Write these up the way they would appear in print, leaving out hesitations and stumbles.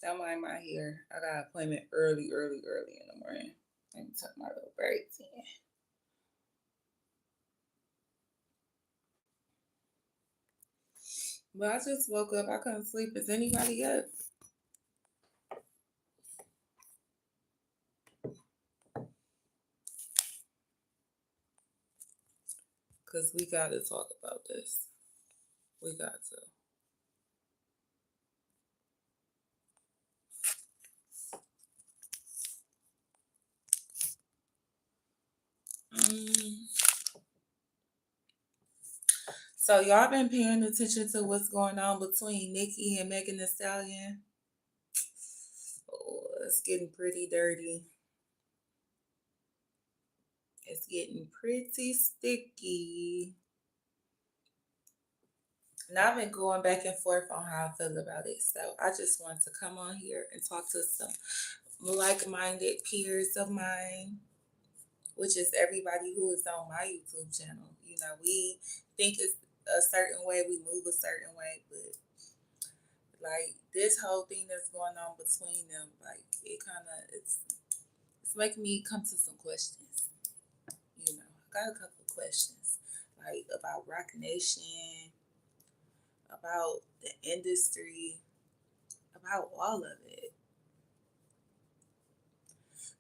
Don't mind my hair. I got an appointment early in the morning. Let me tuck my little braids in. But I just woke up. I couldn't sleep. Is anybody up? Because we got to talk about this. We got to. Mm. So y'all been paying attention to what's going on between Nicki and Megan Thee Stallion? Oh, it's getting pretty dirty. It's getting pretty sticky. And I've been going back and forth on how I feel about it. So I just wanted to come on here and talk to some like-minded peers of mine, which is everybody who is on my YouTube channel. You know, we think it's a certain way, we move a certain way, but like this whole thing that's going on between them, like it kind of it's making me come to some questions. You know, I got a couple of questions like about Rock Nation, about the industry, about all of it.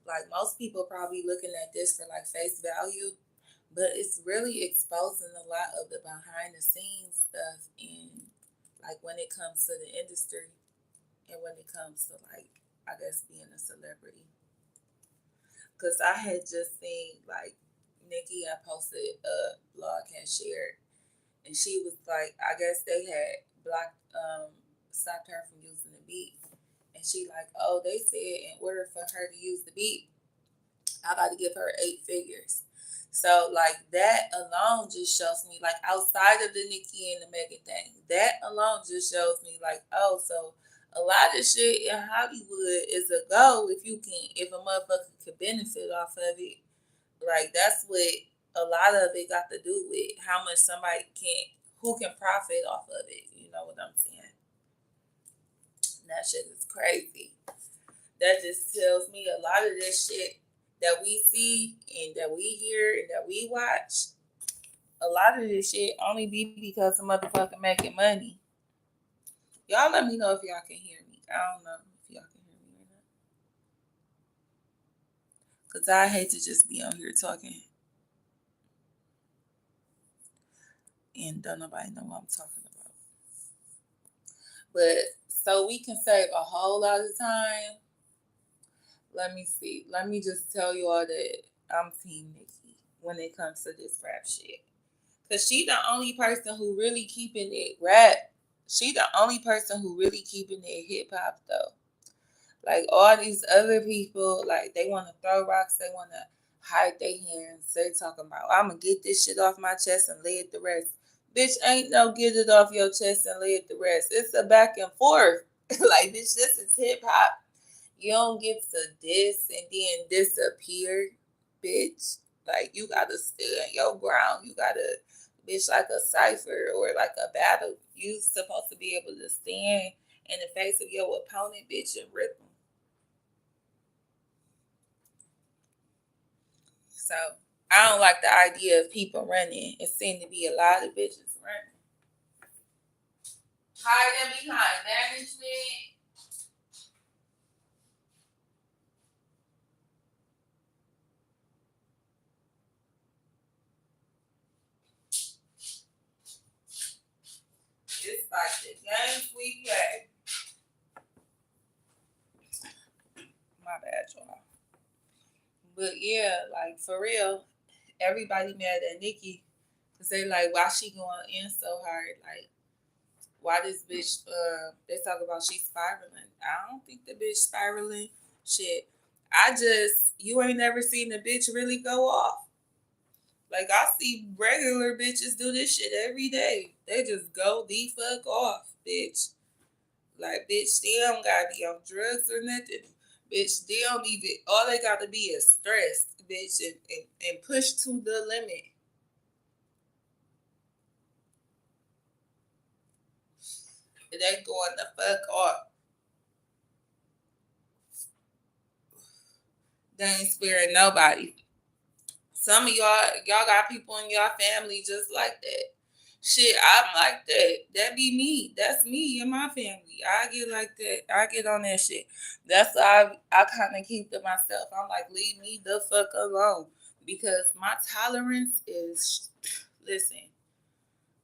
Like most people probably looking at this for like face value, but it's really exposing a lot of the behind the scenes stuff in like when it comes to the industry and when it comes to like I guess being a celebrity. Cause I had just seen like Nikki had posted a blog had shared and she was like I guess they had blocked stopped her from using the beat. And she like, oh, they said in order for her to use the beat, I got to give her 8 figures. So like that alone just shows me like outside of the Nicki and the Megan thing, that alone just shows me like oh so a lot of shit in Hollywood is a go if you can if a motherfucker could benefit off of it. Like that's what a lot of it got to do with how much somebody can who can profit off of it. You know what I'm saying? That shit is crazy. That just tells me a lot of this shit that we see and that we hear and that we watch, a lot of this shit only be because the motherfucker making money. Y'all let me know if y'all can hear me. I don't know if y'all can hear me or not. Cause I hate to just be on here talking and don't nobody know what I'm talking about. But so we can save a whole lot of time. Let me see. Let me just tell you all that I'm Team Nicki when it comes to this rap shit. Cause she the only person who really keeping it rap. She the only person who really keeping it hip hop though. Like all these other people, like they want to throw rocks, they want to hide their hands. They talking about I'm gonna get this shit off my chest and lay it the rest. Bitch, ain't no get it off your chest and lay it the rest. It's a back and forth. Like bitch, this is hip hop. You don't get to this and then disappear, bitch. Like you gotta stand your ground. You gotta, bitch, like a cipher or like a battle. You supposed to be able to stand in the face of your opponent, bitch, and rip them. So I don't like the idea of people running. It seemed to be a lot of bitches running. Hiding behind management. It's like the games we play. My bad, y'all. But yeah, like for real, everybody mad at Nikki because they like why she going in so hard. Like why this bitch? They talk about she spiraling. I don't think the bitch spiraling. Shit, I just you ain't never seen the bitch really go off. Like I see regular bitches do this shit every day. They just go the fuck off, bitch. Like bitch, they don't gotta be on drugs or nothing. Bitch, they don't even. All they gotta be is stressed, bitch, and push to the limit. They going the fuck off. They ain't sparing nobody. Some of y'all got people in your family just like that. Shit, I'm like that. That be me. That's me and my family. I get like that. I get on that shit. That's why I kind of keep to myself. I'm like, leave me the fuck alone because my tolerance is. Listen,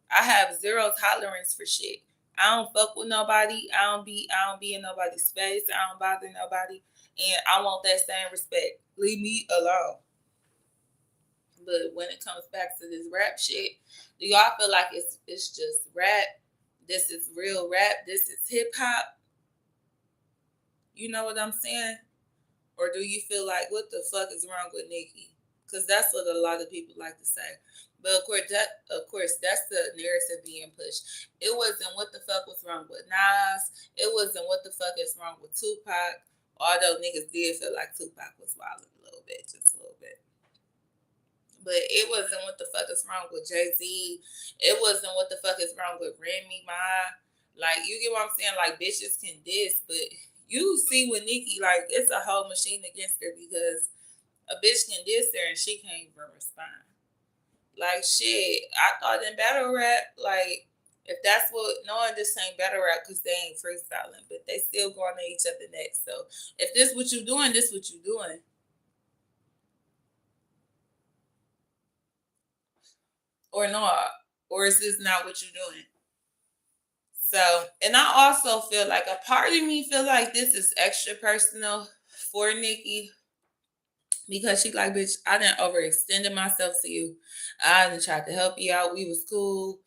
I have zero tolerance for shit. I don't fuck with nobody. I don't be in nobody's space. I don't bother nobody, and I want that same respect. Leave me alone. But when it comes back to this rap shit, do y'all feel like it's just rap? This is real rap. This is hip hop. You know what I'm saying? Or do you feel like what the fuck is wrong with Nicki? Because that's what a lot of people like to say. But of course that's the narrative being pushed. It wasn't what the fuck was wrong with Nas. It wasn't what the fuck is wrong with Tupac. Although niggas did feel like Tupac was wilding a little bit, just a little bit. But it wasn't what the fuck is wrong with Jay Z. It wasn't what the fuck is wrong with Remy Ma. Like you get what I'm saying? Like bitches can diss, but you see with Nicki, like it's a whole machine against her because a bitch can diss her and she can't even respond. Like shit, I thought in battle rap, like if that's what no one just saying battle rap because they ain't freestyling, but they still going at each other next. So if this what you doing, this what you doing. Or not. Or is this not what you're doing? So, and I also feel like a part of me feel like this is extra personal for Nikki because she like, bitch, I didn't overextended myself to you. I didn't try to help you out. We was cool.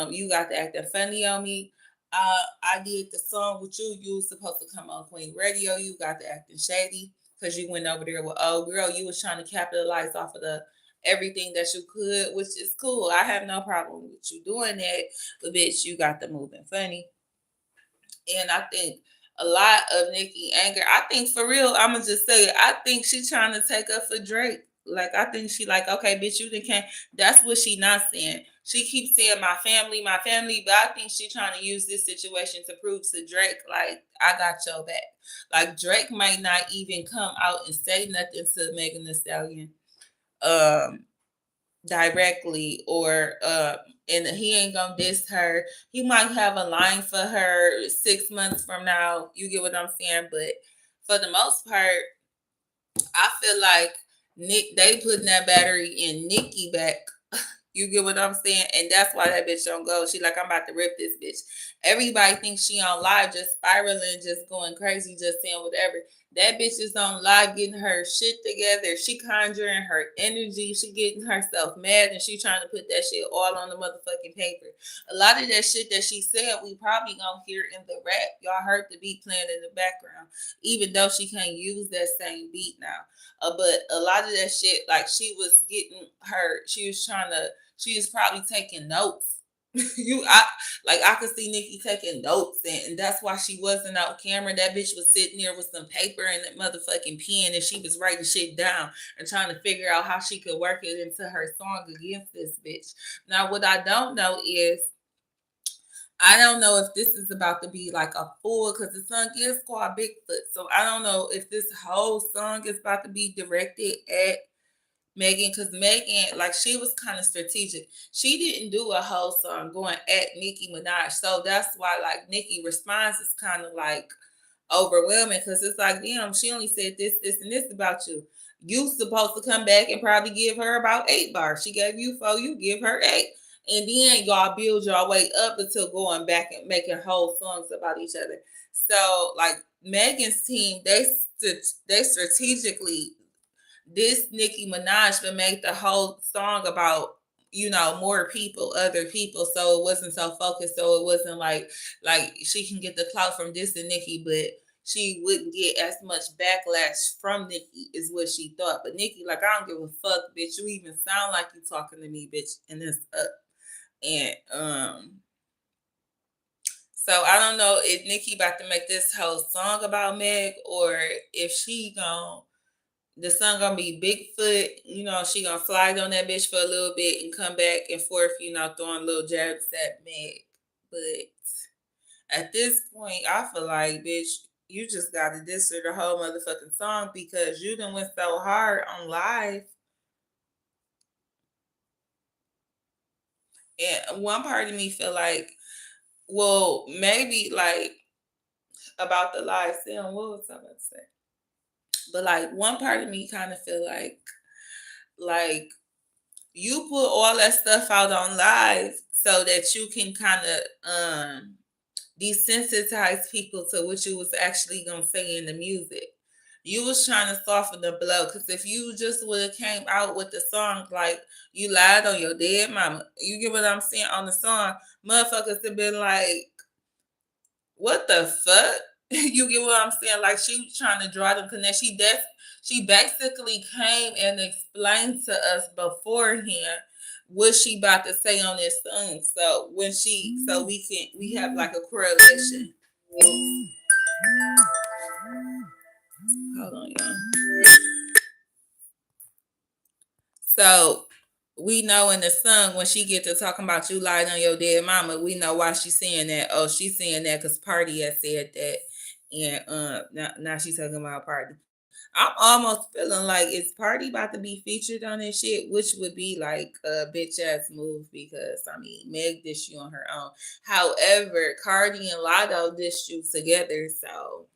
You got to acting funny on me. I did the song with you. You was supposed to come on Queen Radio. You got to acting shady because you went over there with old girl. You was trying to capitalize off of the everything that you could, which is cool. I have no problem with you doing that. But bitch, you got the moving funny. And I think a lot of Nicki anger. I think for real, I'ma just say it. I think she trying to take up for Drake. Like I think she like, okay, bitch, you can't. That's what she not saying. She keeps saying my family, but I think she trying to use this situation to prove to Drake, like, I got your back. Like Drake might not even come out and say nothing to Megan Thee Stallion. Um, directly or and he ain't gonna diss her. He might have a line for her 6 months from now. You get what I'm saying? But for the most part, I feel like Nick they putting that battery in Nikki back. You get what I'm saying? And that's why that bitch don't go. She like, I'm about to rip this bitch. Everybody thinks she on live, just spiraling, just going crazy, just saying whatever. That bitch is on live getting her shit together. She conjuring her energy. She getting herself mad and she trying to put that shit all on the motherfucking paper. A lot of that shit that she said, we probably gonna hear in the rap. Y'all heard the beat playing in the background, even though she can't use that same beat now. But a lot of that shit, like she was getting her, she was probably taking notes. I could see Nikki taking notes, and that's why she wasn't on camera. That bitch was sitting there with some paper and that motherfucking pen, and she was writing shit down and trying to figure out how she could work it into her song against this bitch. Now, what I don't know is I don't know if this is about to be like a full because the song is called Bigfoot. So I don't know if this whole song is about to be directed at Megan because Megan, like, she was kind of strategic. She didn't do a whole song going at Nicki Minaj. So that's why, like, Nicki response is kind of like overwhelming because it's like, damn, she only said this, this, and this about you. You supposed to come back and probably give her about 8 bars. She gave you 4, you give her 8. And then y'all build your way up until going back and making whole songs about each other. So, like, Megan's team, they strategically this Nicki Minaj but made the whole song about more people, other people, so it wasn't so focused. So it wasn't like she can get the clout from this and Nicki, but she wouldn't get as much backlash from Nicki is what she thought. But Nicki, like, I don't give a fuck, bitch. You even sound like you talking to me, bitch, and it's up. And so I don't know if Nicki about to make this whole song about Meg or if she gon' the song gonna be Bigfoot. She gonna slide on that bitch for a little bit and come back and forth, throwing little jabs at Meg. But at this point, I feel like, bitch, you just gotta diss her the whole motherfucking song because you done went so hard on live. And one part of me feel like, well, maybe like about the live film, what was I about to say? But like one part of me kind of feel like you put all that stuff out on live so that you can kind of desensitize people to what you was actually gonna say in the music. You was trying to soften the blow because if you just would have came out with the song like you lied on your dead mama, you get what I'm saying on the song, motherfuckers have been like, what the fuck? You get what I'm saying? Like she was trying to draw them connect. She basically came and explained to us beforehand what she about to say on this song. So when so we have like a correlation. Hold on, y'all. So we know in the song when she get to talking about you lied on your dead mama, we know why she's saying that. Oh, she's saying that because Party has said that, and now she's talking about Party. I'm almost feeling like it's Party about to be featured on this shit, which would be like a bitch ass move because I mean Meg dissed you on her own. However, Cardi and Lotto dissed you together, so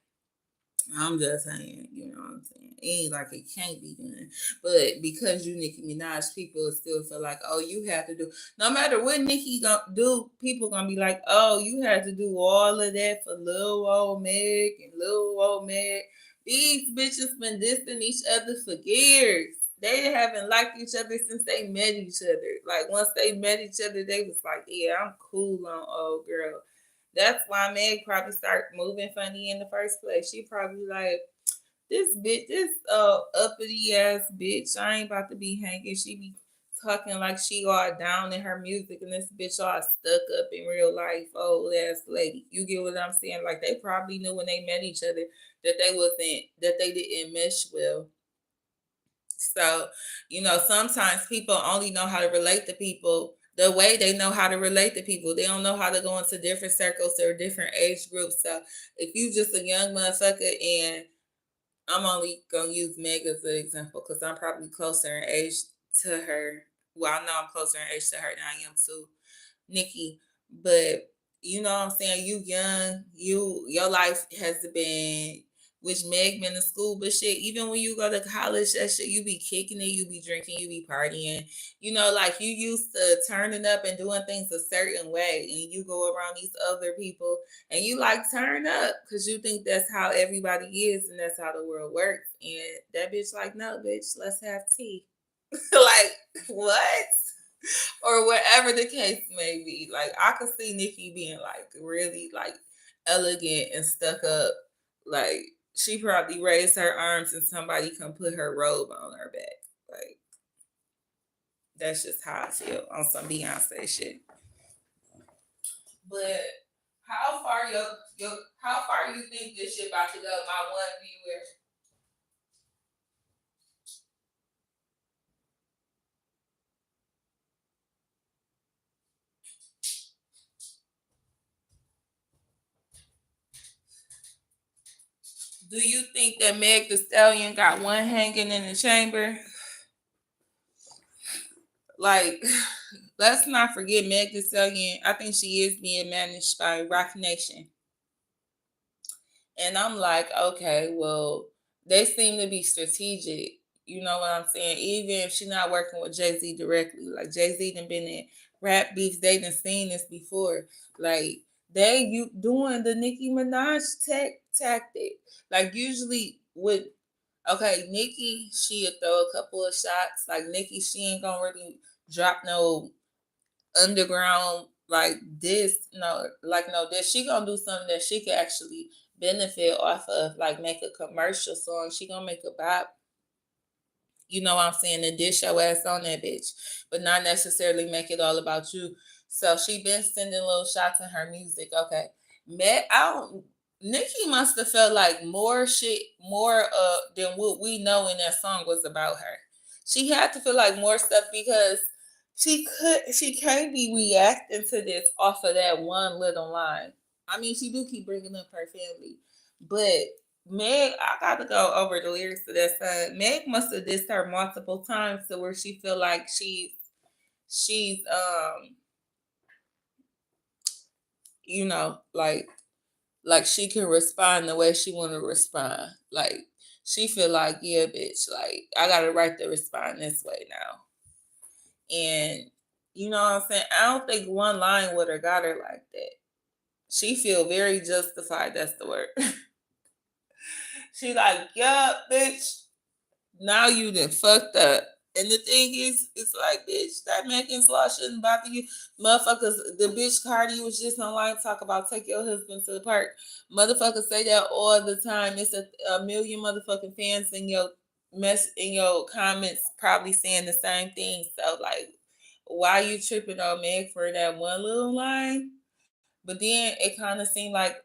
I'm just saying, you know what I'm saying? It ain't like it can't be done. But because you Nicki Minaj, people still feel like, oh, you have to do no matter what Nicki gonna do, people gonna be like, oh, you had to do all of that for little old Meg and little old Meg. These bitches been dissing each other for years. They haven't liked each other since they met each other. Like once they met each other, they was like, yeah, I'm cool on old girl. That's why Meg probably started moving funny in the first place. She probably like this bitch, this uppity ass bitch. I ain't about to be hanging. She be talking like she all down in her music, and this bitch all stuck up in real life. Old ass lady. You get what I'm saying? Like they probably knew when they met each other that they didn't mesh well. So, sometimes people only know how to relate to people the way they know how to relate to people. They don't know how to go into different circles or different age groups. So, if you just a young motherfucker, and I'm only gonna use Meg as an example because I'm probably closer in age to her. Well, I know I'm closer in age to her than I am to Nikki, but you know what I'm saying? You young, your life has been which Meg been to school, but shit, even when you go to college, that shit you be kicking it, you be drinking, you be partying. Like you used to turning up and doing things a certain way, and you go around these other people and you like turn up because you think that's how everybody is and that's how the world works. And that bitch like, no, bitch, let's have tea. Like, what? Or whatever the case may be. Like I could see Nikki being like really like elegant and stuck up. Like she probably raised her arms and somebody come put her robe on her back. Like that's just how I feel on some Beyonce shit. But how far how far you think this shit about to go? My one viewer. Do you think that Meg the Stallion got one hanging in the chamber? Like, let's not forget Meg Thee Stallion. I think she is being managed by Rock Nation. And I'm like, okay, well, they seem to be strategic. You know what I'm saying? Even if she's not working with Jay Z directly, like Jay Z done been in rap beefs, they done seen this before. Like you doing the Nicki Minaj tactic. Like usually with okay, Nicki, she'll throw a couple of shots. Like Nicki, she ain't gonna really drop no underground like this. No, like no this. She gonna do something that she could actually benefit off of, like make a commercial song. She gonna make a bop. You know what I'm saying? And dish your ass on that bitch, but not necessarily make it all about you. So she been sending little shots in her music. Okay, Matt, I don't. Nikki must have felt like more shit, more than what we know in that song was about her. She had to feel like more stuff because she can't be reacting to this off of that one little line. I mean, she do keep bringing up her family, But Meg, I got to go over the lyrics to that song. Meg must have dissed her multiple times to where she feel like she's you know, like she can respond the way she want to respond. Like she feel like, yeah, bitch, like I got a right to respond this way now. And you know what I'm saying? I don't think one line would have got her like that. She feel very justified. That's the word. She like, yeah, bitch. Now you done fucked up. And the thing is, it's like, bitch, that Megan's law shouldn't bother you. Motherfuckers, the bitch Cardi was just online talk about take your husband to the park. Motherfuckers say that all the time. It's a million motherfucking fans in your comments probably saying the same thing. So like, why you tripping on Meg for that one little line? But then it kind of seemed like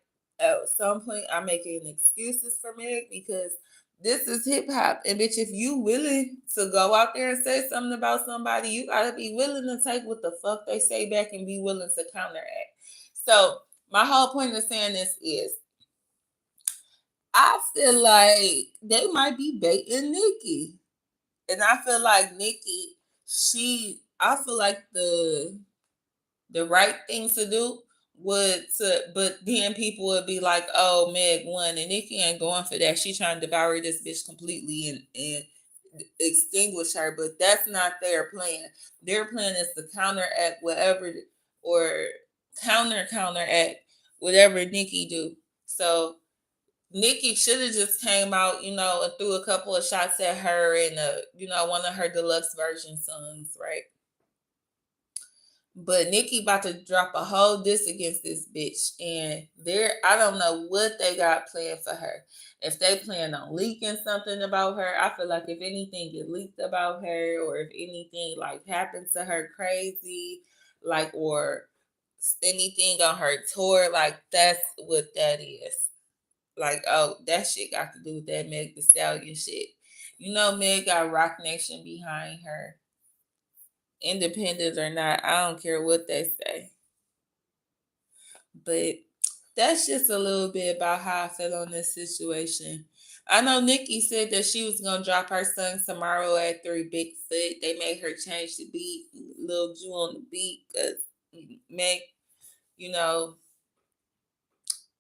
at some point I'm making excuses for Meg because this is hip hop. And bitch, if you willing to go out there and say something about somebody, you gotta be willing to take what the fuck they say back and be willing to counteract. So my whole point of saying this is I feel like they might be baiting Nicki. And I feel like Nicki, I feel like the right thing to do but then people would be like, oh, Meg won and Nicki ain't going for that. She trying to devour this bitch completely and extinguish her, but that's not their plan. Their plan is to counteract whatever or counteract whatever Nicki do. So Nicki should have just came out, and threw a couple of shots at her and one of her deluxe version songs, right? But Nicki about to drop a whole diss against this bitch, and I don't know what they got planned for her. If they plan on leaking something about her, I feel like if anything get leaked about her, or if anything like happens to her crazy, like or anything on her tour, like that's what that is. Like, oh, that shit got to do with that Meg the Stallion shit. Meg got Rock Nation behind her, independent or not. I don't care what they say. But that's just a little bit about how I feel on this situation. I know Nicki said that she was gonna drop her song tomorrow at 3 Bigfoot. They made her change the beat, Lil Ju on the beat, cause Meg, you know,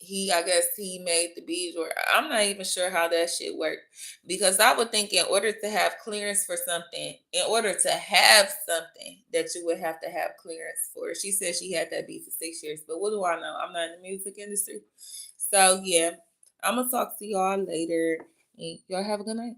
I guess he made the beat, or I'm not even sure how that shit worked. Because I would think in order to have clearance for something, in order to have something that you would have to have clearance for. She said she had that beat for 6 years, but what do I know? I'm not in the music industry. So yeah, I'm gonna talk to y'all later. And y'all have a good night.